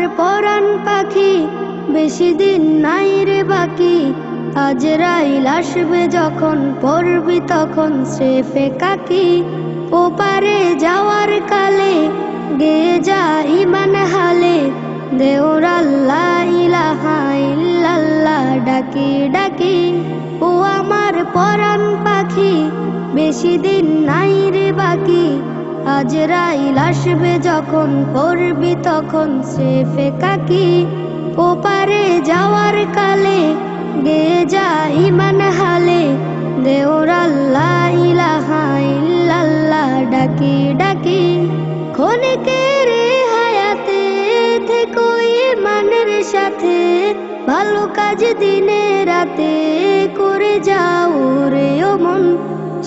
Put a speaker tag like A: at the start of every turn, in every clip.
A: আমার পরাণ পাখি বেশি দিন নাই রে বাকি, আজরাইল আসবে যখন পড়বি তখন স্রেফে কাকি। ওপারে যাওয়ার কালে গেয়ে যা ইমান হালে, দেওর আল্লাহ ইলাহা ইল্লাল্লাহ ডাকি ডাকি। ও আমার পরাণ পাখি বেশি দিন নাই রে বাকি, আজরাইল আসবে যখন পড়বি তখন স্রেফে কাকি। ওপারে যাওয়ার কালে গেয়ে যা ইমান হালে, দেওর আল্লাহ ইলাহা ইল্লাল্লাহ ডাকি ডাকি। ক্ষণিকের হায়াতে থেকো ইমানের সাথে, ভালো কাজ দিনে রাতে করে যাও রে ও মন।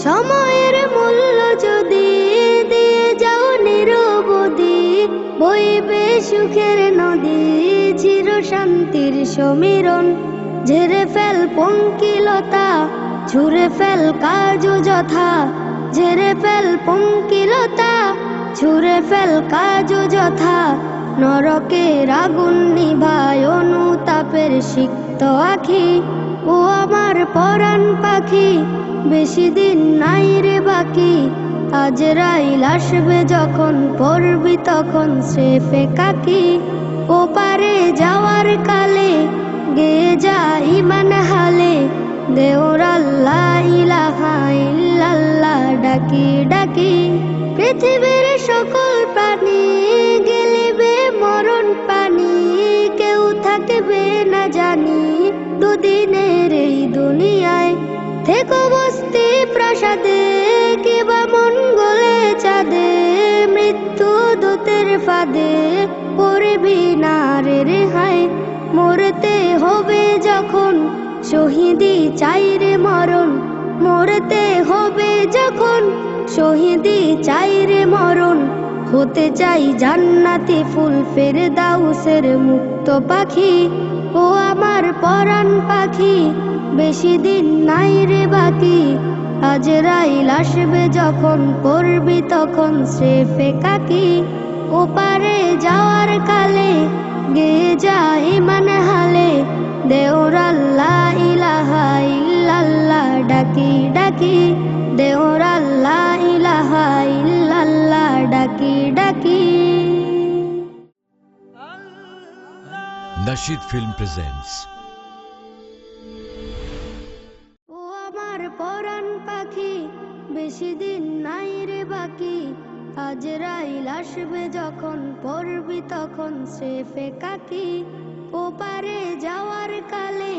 A: সময়ের মূল্য যদি দিয়ে যাও নিরবধি, বইবে সুখের নদী চির শান্তির সমীরণ। ঝেড়ে ফেল পঙ্কিলতা ছুঁড়ে ফেল কাজ যথা, ঝেড়ে ফেল পঙ্কিলতা ছুঁড়ে ফেল কাজ যথা। নরকের আগুন নিভায় অনুতাপের সিক্ত আখি। ও আমার পরাণ পাখি বেশি দিন নাই রে বাকি, আজরাইল আসবে যখন পড়বি তখন স্রেফে কাকি। ওপারে যাওয়ার কালে গেয়ে যা ইমান হালে, দেওর আল্লাহ ইলাহা ইল্লাল্লাহ ডাকি ডাকি। পৃথিবীর সকল প্রাণী গেলিবে মরণ পানি, কেউ থাকবে না জানি দুদিনের এই দুনিয়ায়। থেকো বস্তি প্রাসাদে কিবা মঙ্গলে চাঁদে, মৃত্যু দূতের ফাঁদে করবি না রে রেহাই। মরতে হবে যখন শহীদি চাই রে মরণ, মরতে হবে যখন শহীদি চাই রে মরণ। হতে চাই জান্নাতি ফুল ফেরদাউসের মুক্ত পাখি। ও আমার পরাণ পাখি বেশি দিন নাই রে বাকি, আজরাইল আসবে যখন পড়বি তখন স্রেফে কাকি। ওপারে যাওয়ার কালে গেয়ে যা ইমান হালে, দেওর আল্লাহ ইলাহা ইল্লাল্লাহ ডাকি ডাকি। দেওর আল্লাহ ইলাহা ইল্লাল্লাহ ডাকি ডাকি।
B: Nasheed Film presents
A: ও আমার পরাণ পাখি বেশি দিন নাই রে বাকি, আজরাইল আসবে যখন পড়বি তখন স্রেফে কাকি। ওপারে যাওয়ার কালে